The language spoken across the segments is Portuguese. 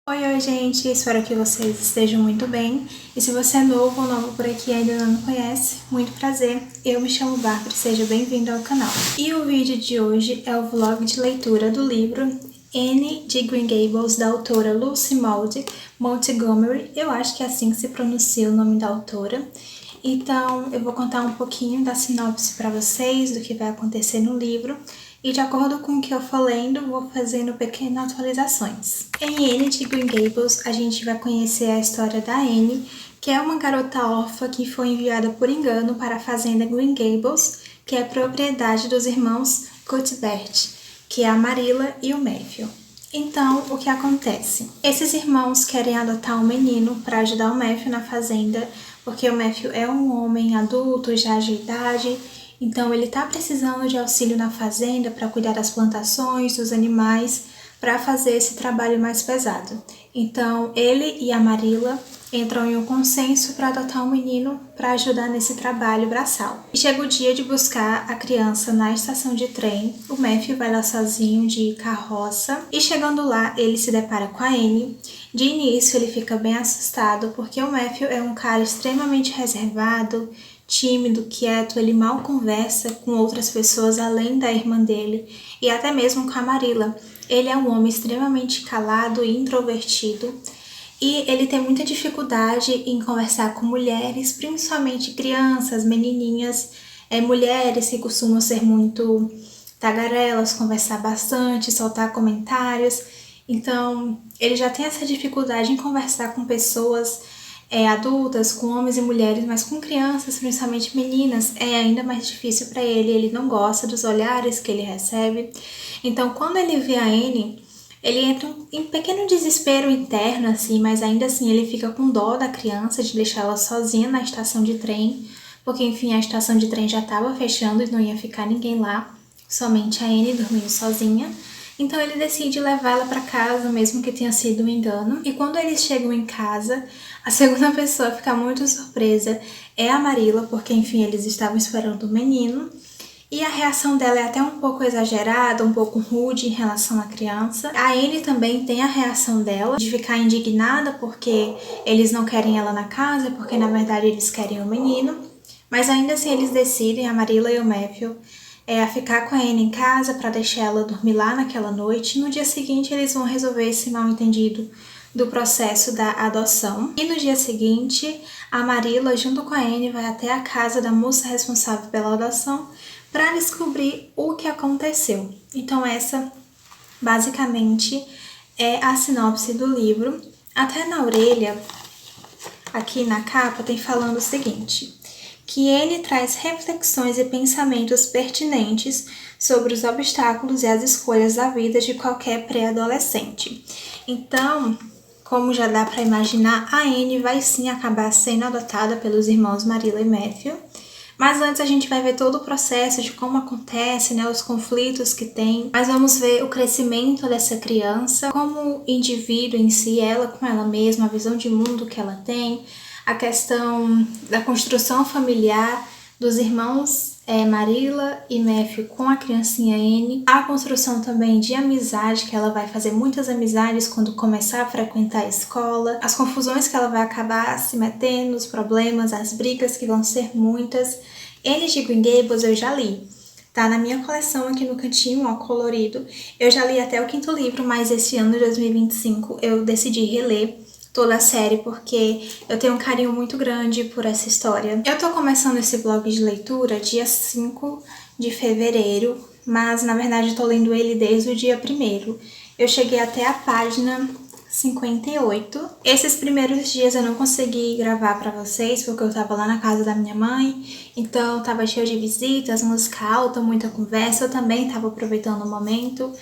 Oi, gente, espero que vocês estejam muito bem. E se você é novo ou nova por aqui e ainda não me conhece, muito prazer. Eu me chamo Bárbara e seja bem-vindo ao canal. E o vídeo de hoje é o vlog de leitura do livro Anne de Green Gables, da autora Lucy Maud Montgomery. Eu acho que é assim que se pronuncia o nome da autora. Então, eu vou contar um pouquinho da sinopse para vocês, do que vai acontecer no livro. E de acordo com o que eu for lendo, vou fazendo pequenas atualizações. Em Anne de Green Gables, a gente vai conhecer a história da Anne, que é uma garota órfã que foi enviada por engano para a fazenda Green Gables, que é propriedade dos irmãos Cuthbert, que é a Marilla e o Matthew. Então, o que acontece? Esses irmãos querem adotar um menino para ajudar o Matthew na fazenda, porque o Matthew é um homem adulto, já de idade, então ele está precisando de auxílio na fazenda para cuidar das plantações, dos animais, para fazer esse trabalho mais pesado. Então ele e a Marilla entram em um consenso para adotar um menino para ajudar nesse trabalho braçal. E chega o dia de buscar a criança na estação de trem. O Matthew vai lá sozinho de carroça e chegando lá ele se depara com a Anne. De início ele fica bem assustado porque o Matthew é um cara extremamente reservado, tímido, quieto, ele mal conversa com outras pessoas além da irmã dele e até mesmo com a Marilla. Ele é um homem extremamente calado e introvertido e ele tem muita dificuldade em conversar com mulheres, principalmente crianças, menininhas, mulheres que costumam ser muito tagarelas, conversar bastante, soltar comentários. Então, ele já tem essa dificuldade em conversar com pessoas adultas, com homens e mulheres, mas com crianças, principalmente meninas, é ainda mais difícil para ele. Ele não gosta dos olhares que ele recebe. Então, quando ele vê a Anne, ele entra em pequeno desespero interno, assim, mas ainda assim ele fica com dó da criança, de deixar ela sozinha na estação de trem, porque enfim, a estação de trem já estava fechando e não ia ficar ninguém lá, somente a Anne dormindo sozinha. Então ele decide levá-la para casa, mesmo que tenha sido um engano. E quando eles chegam em casa, a segunda pessoa a ficar muito surpresa é a Marilla, porque enfim, eles estavam esperando o menino. E a reação dela é até um pouco exagerada, um pouco rude em relação à criança. A Anne também tem a reação dela de ficar indignada porque eles não querem ela na casa, porque na verdade eles querem o menino. Mas ainda assim eles decidem, a Marilla e o Matthew, a ficar com a Anne em casa para deixar ela dormir lá naquela noite. No dia seguinte eles vão resolver esse mal-entendido do processo da adoção. E no dia seguinte, a Marilla, junto com a Anne, vai até a casa da moça responsável pela adoção para descobrir o que aconteceu. Então essa, basicamente, é a sinopse do livro. Até na orelha, aqui na capa, tem falando o seguinte: que ele traz reflexões e pensamentos pertinentes sobre os obstáculos e as escolhas da vida de qualquer pré-adolescente. Então, como já dá para imaginar, a Anne vai sim acabar sendo adotada pelos irmãos Marilla e Matthew. Mas antes a gente vai ver todo o processo de como acontece, né, os conflitos que tem. Mas vamos ver o crescimento dessa criança, como indivíduo em si, ela com ela mesma, a visão de mundo que ela tem, a questão da construção familiar dos irmãos Marilla e Matthew com a criancinha Anne, a construção também de amizade, que ela vai fazer muitas amizades quando começar a frequentar a escola, as confusões que ela vai acabar se metendo, os problemas, as brigas que vão ser muitas. Anne de Green Gables eu já li, tá na minha coleção aqui no cantinho, ó, colorido. Eu já li até o 5º livro, mas esse ano de 2025 eu decidi reler toda a série porque eu tenho um carinho muito grande por essa história. Eu tô começando esse blog de leitura dia 5 de fevereiro, mas na verdade eu tô lendo ele desde o dia 1º. Eu cheguei até a página 58. Esses primeiros dias eu não consegui gravar pra vocês porque eu tava lá na casa da minha mãe, então tava cheio de visitas, música alta, muita conversa. Eu também tava aproveitando o momento.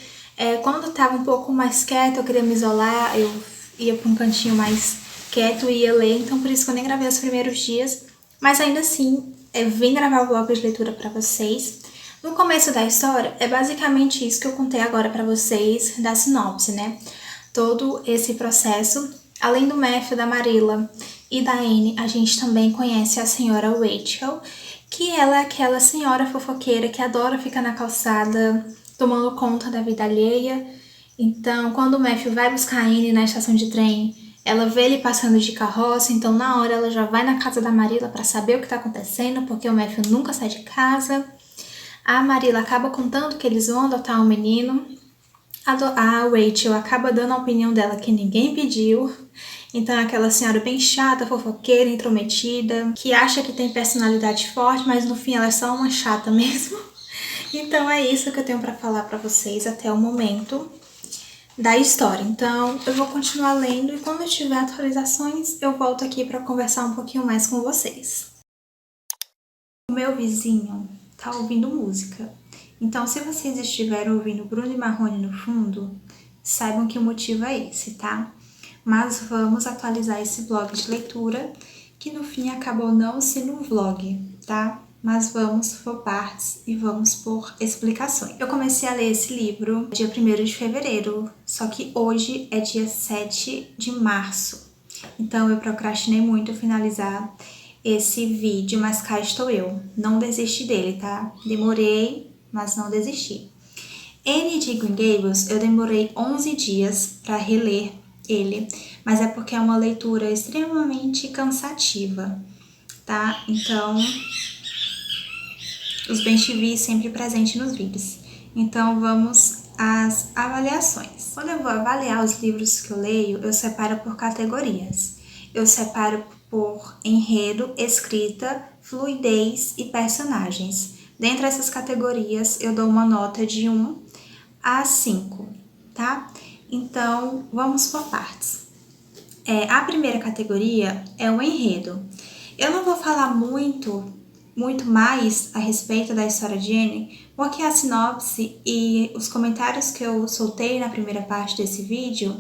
Quando tava um pouco mais quieto, eu queria me isolar, eu ia para um cantinho mais quieto e ia ler, então por isso que eu nem gravei os primeiros dias. Mas ainda assim, eu vim gravar o blog de leitura para vocês. No começo da história, é basicamente isso que eu contei agora para vocês da sinopse, né? Todo esse processo, além do Matthew, da Marilla e da Anne, a gente também conhece a senhora Rachel, que ela é aquela senhora fofoqueira que adora ficar na calçada tomando conta da vida alheia. Então, quando o Matthew vai buscar a Anne na estação de trem, ela vê ele passando de carroça, então na hora ela já vai na casa da Marilla para saber o que tá acontecendo, porque o Matthew nunca sai de casa. A Marilla acaba contando que eles vão adotar um menino. A Rachel acaba dando a opinião dela que ninguém pediu. Então é aquela senhora bem chata, fofoqueira, intrometida, que acha que tem personalidade forte, mas no fim ela é só uma chata mesmo. Então é isso que eu tenho para falar para vocês até o momento da história. Então eu vou continuar lendo e quando eu tiver atualizações eu volto aqui para conversar um pouquinho mais com vocês. O meu vizinho tá ouvindo música. Então, se vocês estiverem ouvindo Bruno e Marrone no fundo, saibam que o motivo é esse, tá? Mas vamos atualizar esse blog de leitura, que no fim acabou não sendo um vlog, tá? Mas vamos por partes e vamos por explicações. Eu comecei a ler esse livro dia 1º de fevereiro, só que hoje é dia 7 de março. Então eu procrastinei muito finalizar esse vídeo, mas cá estou eu. Não desisti dele, tá? Demorei, mas não desisti. Anne de Green Gables, eu demorei 11 dias para reler ele, mas é porque é uma leitura extremamente cansativa, tá? Então, os bem-te-vi sempre presentes nos vídeos. Então, vamos às avaliações. Quando eu vou avaliar os livros que eu leio, eu separo por categorias. Eu separo por enredo, escrita, fluidez e personagens. Dentre essas categorias, eu dou uma nota de 1 a 5, tá? Então, vamos por partes. A primeira categoria é o enredo. Eu não vou falar muito mais a respeito da história de Anne, porque a sinopse e os comentários que eu soltei na primeira parte desse vídeo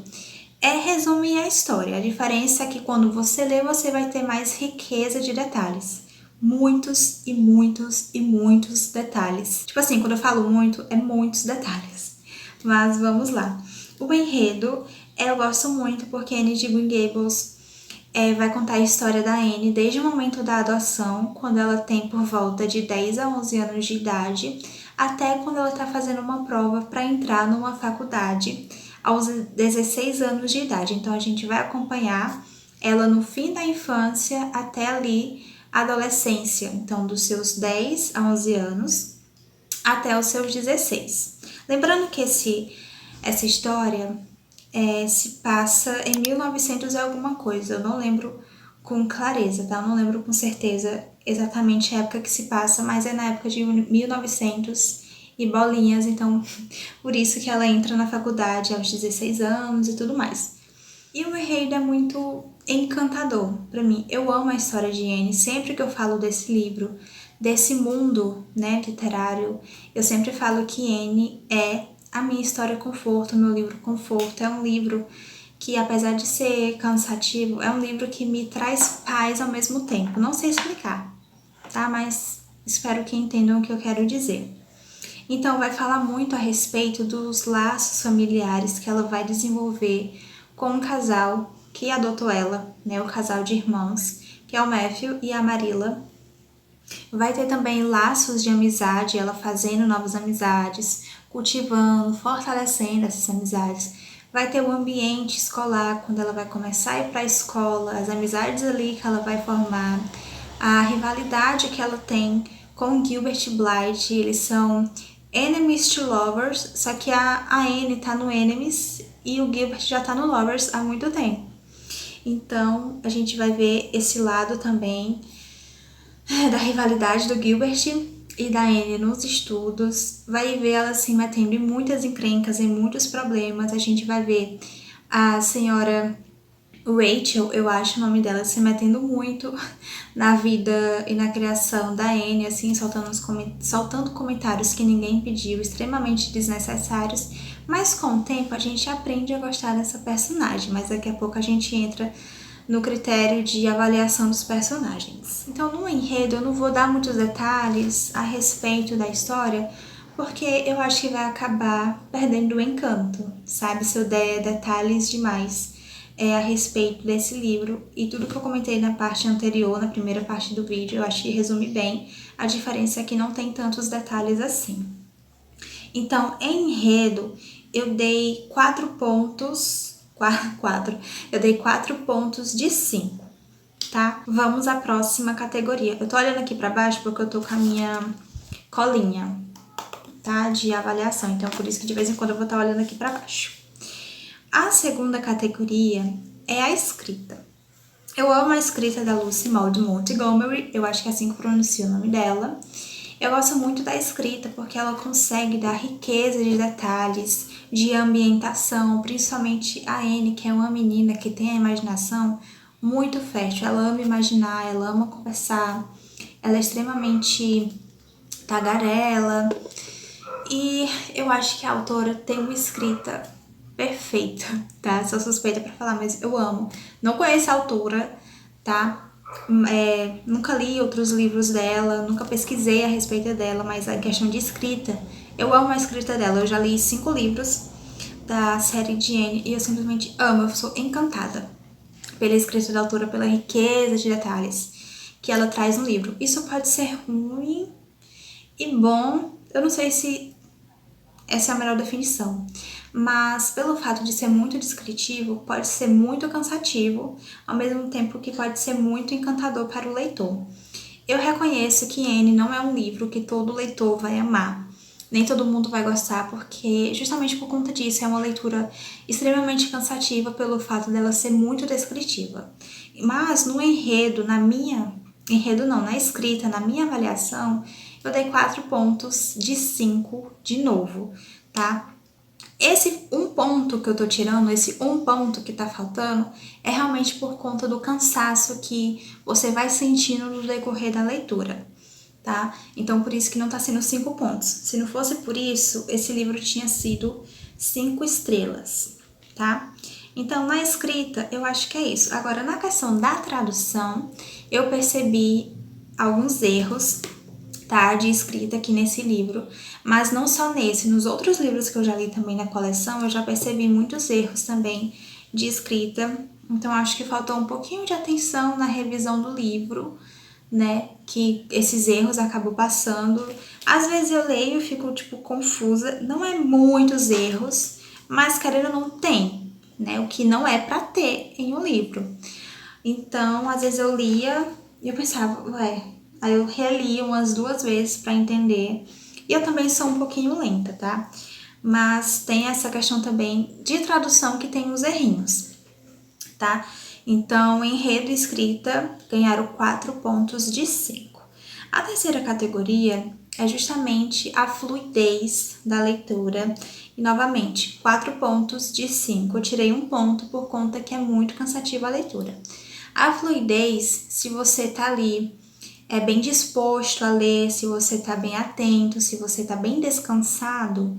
resumir a história. A diferença é que quando você lê, você vai ter mais riqueza de detalhes. Muitos e muitos e muitos detalhes. Tipo assim, quando eu falo muito, é muitos detalhes. Mas vamos lá. O enredo, eu gosto muito porque Anne de Green Gables vai contar a história da Anne desde o momento da adoção, quando ela tem por volta de 10 a 11 anos de idade, até quando ela está fazendo uma prova para entrar numa faculdade aos 16 anos de idade. Então a gente vai acompanhar ela no fim da infância até ali a adolescência, então dos seus 10 a 11 anos até os seus 16. Lembrando que essa história se passa em 1900 e alguma coisa, eu não lembro com clareza, tá? Eu não lembro com certeza exatamente a época que se passa, mas é na época de 1900 e bolinhas, então por isso que ela entra na faculdade aos 16 anos e tudo mais. E o enredo é muito encantador para mim. Eu amo a história de Anne, sempre que eu falo desse livro, desse mundo, né, literário, eu sempre falo que Anne é a minha história conforto, meu livro conforto. É um livro que, apesar de ser cansativo, é um livro que me traz paz ao mesmo tempo. Não sei explicar, tá? Mas espero que entendam o que eu quero dizer. Então, vai falar muito a respeito dos laços familiares que ela vai desenvolver com um casal que adotou ela, né? O casal de irmãos, que é o Matthew e a Marilla. Vai ter também laços de amizade, ela fazendo novas amizades, cultivando, fortalecendo essas amizades. Vai ter o ambiente escolar, quando ela vai começar a ir para a escola, as amizades ali que ela vai formar, a rivalidade que ela tem com Gilbert Blythe. Eles são enemies to lovers, só que a Anne tá no enemies e o Gilbert já tá no lovers há muito tempo. Então, a gente vai ver esse lado também da rivalidade do Gilbert e da Anne nos estudos. Vai ver ela se metendo em muitas encrencas, em muitos problemas. A gente vai ver a senhora Rachel, eu acho o nome dela, se metendo muito na vida e na criação da Anne, assim, soltando comentários que ninguém pediu, extremamente desnecessários. Mas com o tempo a gente aprende a gostar dessa personagem, mas daqui a pouco a gente entra no critério de avaliação dos personagens. Então, no enredo, eu não vou dar muitos detalhes a respeito da história, porque eu acho que vai acabar perdendo o encanto, sabe? Se eu der detalhes demais a respeito desse livro. E tudo que eu comentei na parte anterior, na primeira parte do vídeo, eu acho que resume bem. A diferença é que não tem tantos detalhes assim. Então, em enredo, eu dei 4 pontos, 4, eu dei 4 pontos de 5, tá? Vamos à próxima categoria. Eu tô olhando aqui pra baixo porque eu tô com a minha colinha, tá? De avaliação, então por isso que de vez em quando eu vou estar olhando aqui pra baixo. A segunda categoria é a escrita. Eu amo a escrita da Lucy Maud Montgomery, eu acho que é assim que pronuncia o nome dela. Eu gosto muito da escrita porque ela consegue dar riqueza de detalhes, de ambientação, principalmente a Anne, que é uma menina que tem a imaginação muito fértil. Ela ama imaginar, ela ama conversar, ela é extremamente tagarela e eu acho que a autora tem uma escrita perfeita, tá? Sou suspeita pra falar, mas eu amo. Não conheço a autora, tá? Nunca li outros livros dela, nunca pesquisei a respeito dela, mas a questão de escrita, eu amo a escrita dela. Eu já li 5 livros da série de Anne e eu simplesmente amo, eu sou encantada pela escrita da autora, pela riqueza de detalhes que ela traz no livro. Isso pode ser ruim e bom, eu não sei se essa é a melhor definição, mas pelo fato de ser muito descritivo, pode ser muito cansativo, ao mesmo tempo que pode ser muito encantador para o leitor. Eu reconheço que Anne não é um livro que todo leitor vai amar, nem todo mundo vai gostar, porque justamente por conta disso é uma leitura extremamente cansativa pelo fato dela ser muito descritiva. Mas no enredo, na escrita, na minha avaliação, eu dei 4 pontos de 5 de novo, tá? Esse um ponto que eu tô tirando, esse um ponto que tá faltando, é realmente por conta do cansaço que você vai sentindo no decorrer da leitura, tá? Então, por isso que não tá sendo 5 pontos. Se não fosse por isso, esse livro tinha sido 5 estrelas, tá? Então, na escrita, eu acho que é isso. Agora, na questão da tradução, eu percebi alguns erros, tá, de escrita aqui nesse livro, mas não só nesse, nos outros livros que eu já li também na coleção, eu já percebi muitos erros também de escrita, então acho que faltou um pouquinho de atenção na revisão do livro, né, que esses erros acabam passando. Às vezes eu leio e fico, tipo, confusa, não é muitos erros, mas querendo ou não tem, né, o que não é pra ter em um livro. Então, às vezes eu lia e eu pensava, ué, aí eu reli umas 2 vezes pra entender. E eu também sou um pouquinho lenta, tá? Mas tem essa questão também de tradução que tem os errinhos, tá? Então, enredo e escrita ganharam 4 pontos de 5. A terceira categoria é justamente a fluidez da leitura. E, novamente, 4 pontos de 5. Eu tirei um ponto por conta que é muito cansativa a leitura. A fluidez, se você tá ali bem disposto a ler, se você tá bem atento, se você tá bem descansado,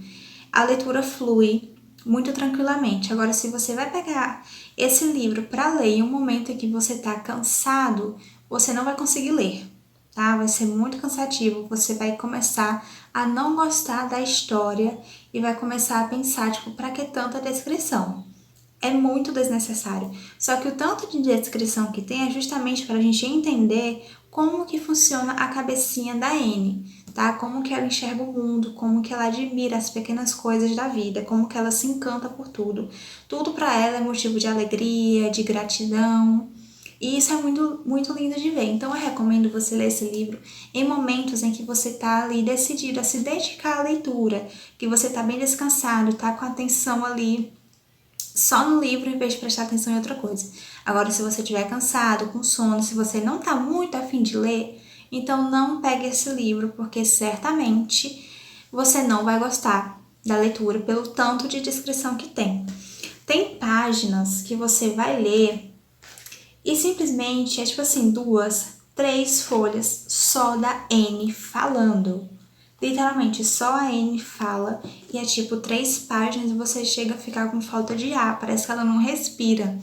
a leitura flui muito tranquilamente. Agora, se você vai pegar esse livro para ler em um momento em que você tá cansado, você não vai conseguir ler, tá? Vai ser muito cansativo, você vai começar a não gostar da história e vai começar a pensar, tipo, pra que tanta descrição? É muito desnecessário. Só que o tanto de descrição que tem é justamente para a gente entender como que funciona a cabecinha da Anne, tá? Como que ela enxerga o mundo, como que ela admira as pequenas coisas da vida, como que ela se encanta por tudo. Tudo para ela é motivo de alegria, de gratidão. E isso é muito, muito lindo de ver. Então eu recomendo você ler esse livro em momentos em que você tá ali decidido a se dedicar à leitura, que você tá bem descansado, tá com a atenção ali só no livro em vez de prestar atenção em outra coisa. Agora, se você estiver cansado, com sono, se você não está muito afim de ler, então não pegue esse livro, porque certamente você não vai gostar da leitura pelo tanto de descrição que tem. Tem páginas que você vai ler e simplesmente é tipo assim, 2, 3 folhas só da Anne falando. Literalmente, só a Anne fala e é tipo 3 páginas e você chega a ficar com falta de ar, parece que ela não respira.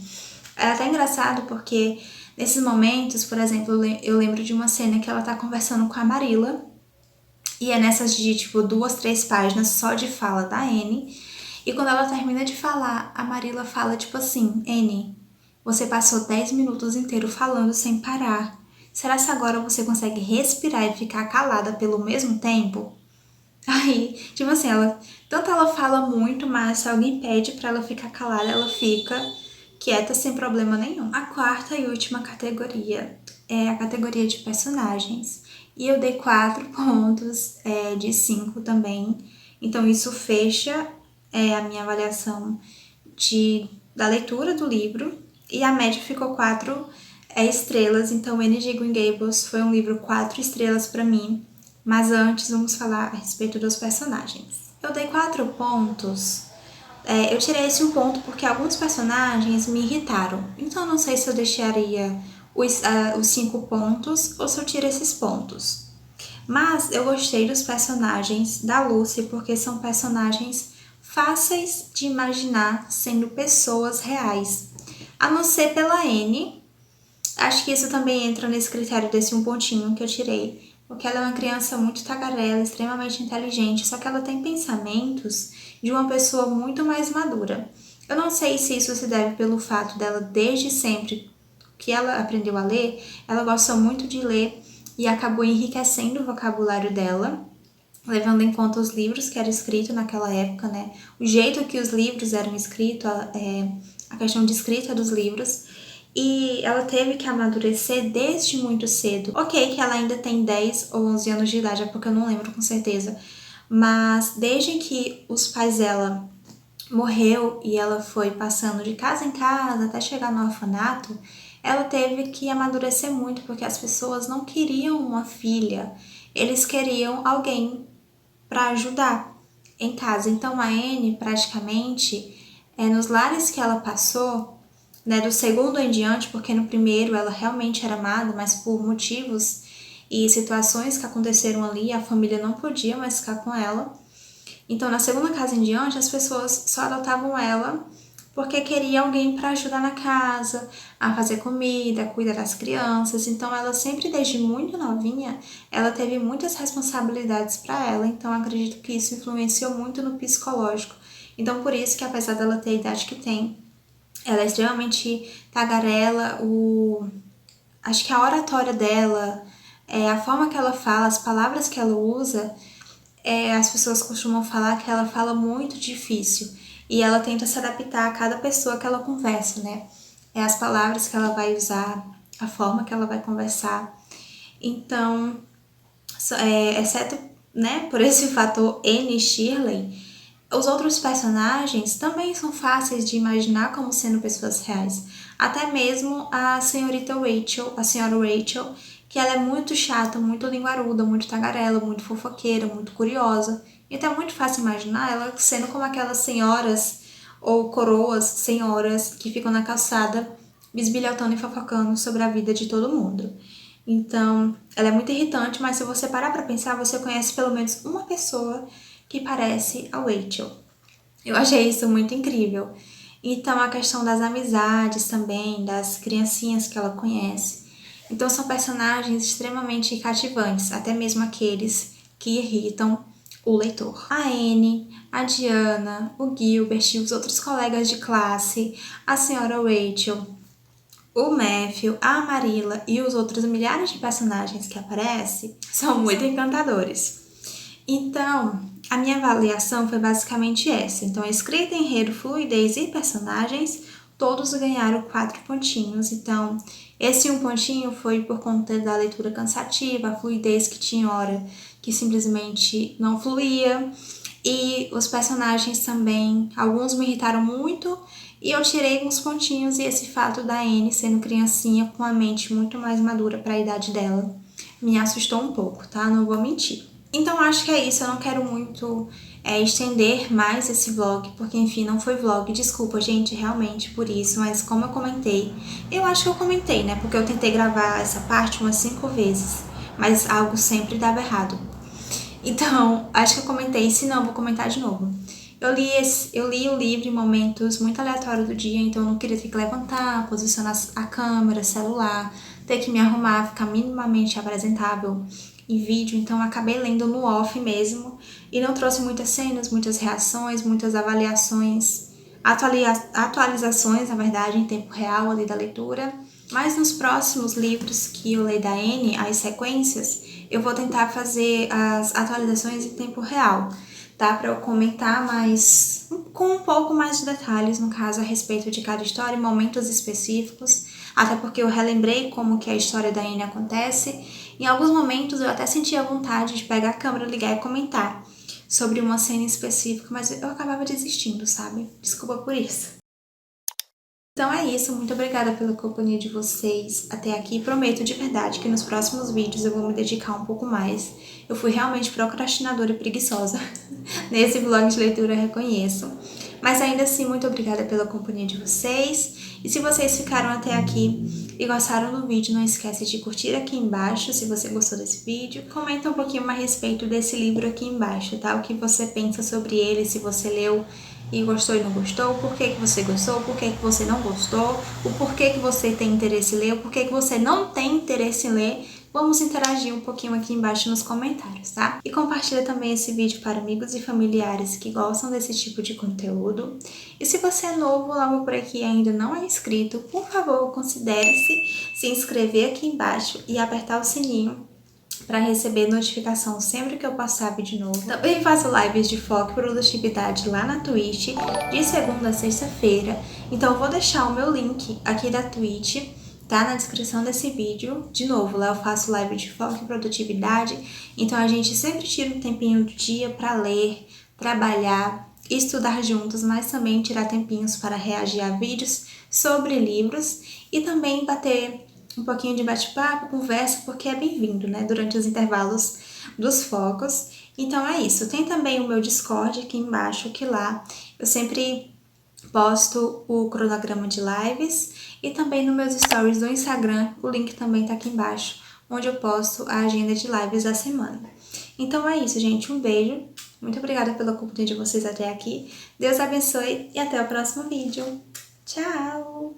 É até engraçado porque nesses momentos, por exemplo, eu lembro de uma cena que ela tá conversando com a Marilla e é nessas de tipo 2, 3 páginas só de fala da Anne. E quando ela termina de falar, a Marilla fala tipo assim, Anne, você passou 10 minutos inteiro falando sem parar. Será que agora você consegue respirar e ficar calada pelo mesmo tempo? Aí, tipo assim, tanto ela fala muito, mas se alguém pede pra ela ficar calada, ela fica quieta sem problema nenhum. A quarta e última categoria é a categoria de personagens. E eu dei 4 pontos de 5 também. Então isso fecha a minha avaliação da leitura do livro. E a média ficou 4 estrelas. Então N de Green Gables foi um livro 4 estrelas pra mim. Mas antes vamos falar a respeito dos personagens. Eu dei 4 pontos. Eu tirei esse um ponto porque alguns personagens me irritaram. Então eu não sei se eu deixaria os 5 pontos ou se eu tiro esses pontos. Mas eu gostei dos personagens da Lucy porque são personagens fáceis de imaginar sendo pessoas reais. A não ser pela Anne. Acho que isso também entra nesse critério desse um pontinho que eu tirei. Porque ela é uma criança muito tagarela, extremamente inteligente, só que ela tem pensamentos de uma pessoa muito mais madura. Eu não sei se isso se deve pelo fato dela, desde sempre que ela aprendeu a ler, ela gosta muito de ler e acabou enriquecendo o vocabulário dela, levando em conta os livros que eram escritos naquela época, né? O jeito que os livros eram escritos, a questão de escrita dos livros. E ela teve que amadurecer desde muito cedo. Ok, que ela ainda tem 10 ou 11 anos de idade, é porque eu não lembro com certeza. Mas desde que os pais dela morreu e ela foi passando de casa em casa até chegar no orfanato, ela teve que amadurecer muito, porque as pessoas não queriam uma filha, eles queriam alguém para ajudar em casa. Então a Anne praticamente, nos lares que ela passou, né, do segundo em diante, porque no primeiro ela realmente era amada, mas por motivos e situações que aconteceram ali, a família não podia mais ficar com ela. Então, na segunda casa em diante, as pessoas só adotavam ela porque queria alguém para ajudar na casa, a fazer comida, a cuidar das crianças. Então, ela sempre, desde muito novinha, ela teve muitas responsabilidades para ela. Então, acredito que isso influenciou muito no psicológico. Então, por isso que, apesar dela ter a idade que tem, ela é extremamente tagarela, acho que a oratória dela, a forma que ela fala, as palavras que ela usa, as pessoas costumam falar que ela fala muito difícil e ela tenta se adaptar a cada pessoa que ela conversa, né? As palavras que ela vai usar, a forma que ela vai conversar. Então, exceto, né, por esse fator Anne e Shirley, os outros personagens também são fáceis de imaginar como sendo pessoas reais. Até mesmo a senhorita Rachel, a senhora Rachel, que ela é muito chata, muito linguaruda, muito tagarela, muito fofoqueira, muito curiosa. Então é muito fácil imaginar ela sendo como aquelas senhoras ou coroas, senhoras que ficam na calçada bisbilhotando e fofocando sobre a vida de todo mundo. Então, ela é muito irritante, mas se você parar pra pensar, você conhece pelo menos uma pessoa que parece a Rachel. Eu achei isso muito incrível. Então, a questão das amizades também, das criancinhas que ela conhece. Então, são personagens extremamente cativantes, até mesmo aqueles que irritam o leitor. A Anne, a Diana, o Gilbert e os outros colegas de classe, a senhora Rachel, o Matthew, a Marilla e os outros milhares de personagens que aparecem são muito encantadores. Então, a minha avaliação foi basicamente essa. Então, escrita, enredo, fluidez e personagens, todos ganharam 4 pontinhos. Então, esse um pontinho foi por conta da leitura cansativa, a fluidez que tinha hora que simplesmente não fluía. E os personagens também, alguns me irritaram muito e eu tirei uns pontinhos, e esse fato da Anne sendo criancinha com a mente muito mais madura para a idade dela me assustou um pouco, tá? Não vou mentir. Então acho que é isso, eu não quero muito estender mais esse vlog, porque enfim, não foi vlog, desculpa gente, realmente por isso, mas como eu comentei, eu acho que eu comentei, né, porque eu tentei gravar essa parte umas 5 vezes, mas algo sempre dava errado. Então, acho que eu comentei, se não, vou comentar de novo. Eu li o livro em momentos muito aleatórios do dia, então eu não queria ter que levantar, posicionar a câmera, celular, ter que me arrumar, ficar minimamente apresentável em vídeo, então eu acabei lendo no off mesmo e não trouxe muitas cenas, muitas reações, muitas avaliações, atualizações, na verdade, em tempo real ali da leitura. Mas nos próximos livros que eu ler da Anne, as sequências, eu vou tentar fazer as atualizações em tempo real, tá? Para eu comentar mais, com um pouco mais de detalhes, no caso, a respeito de cada história, em momentos específicos, até porque eu relembrei como que a história da Anne acontece. Em alguns momentos eu até sentia vontade de pegar a câmera, ligar e comentar sobre uma cena específica, mas eu acabava desistindo, sabe? Desculpa por isso. Então é isso, muito obrigada pela companhia de vocês até aqui. Prometo de verdade que nos próximos vídeos eu vou me dedicar um pouco mais. Eu fui realmente procrastinadora e preguiçosa nesse vlog de leitura, reconheço. Mas ainda assim, muito obrigada pela companhia de vocês. E se vocês ficaram até aqui e gostaram do vídeo, não esquece de curtir aqui embaixo se você gostou desse vídeo. Comenta um pouquinho mais a respeito desse livro aqui embaixo, tá? O que você pensa sobre ele, se você leu e gostou e não gostou, por que você gostou, por que você não gostou, o porquê que você tem interesse em ler, o porquê que você não tem interesse em ler. Vamos interagir um pouquinho aqui embaixo nos comentários, tá? E compartilha também esse vídeo para amigos e familiares que gostam desse tipo de conteúdo. E se você é novo logo por aqui e ainda não é inscrito, por favor, considere-se se inscrever aqui embaixo e apertar o sininho para receber notificação sempre que eu passar vídeo novo. Também faço lives de foco e produtividade lá na Twitch, de segunda a sexta-feira. Então eu vou deixar o meu link aqui da Twitch, tá? Na descrição desse vídeo. De novo, lá eu faço live de foco e produtividade. Então a gente sempre tira um tempinho do dia para ler, trabalhar, estudar juntos, mas também tirar tempinhos para reagir a vídeos sobre livros e também bater um pouquinho de bate-papo, conversa, porque é bem-vindo, né? Durante os intervalos dos focos. Então é isso. Tem também o meu Discord aqui embaixo, que lá eu sempre posto o cronograma de lives e também nos meus stories do Instagram, o link também tá aqui embaixo, onde eu posto a agenda de lives da semana. Então é isso, gente. Um beijo. Muito obrigada pela companhia de vocês até aqui. Deus abençoe e até o próximo vídeo. Tchau!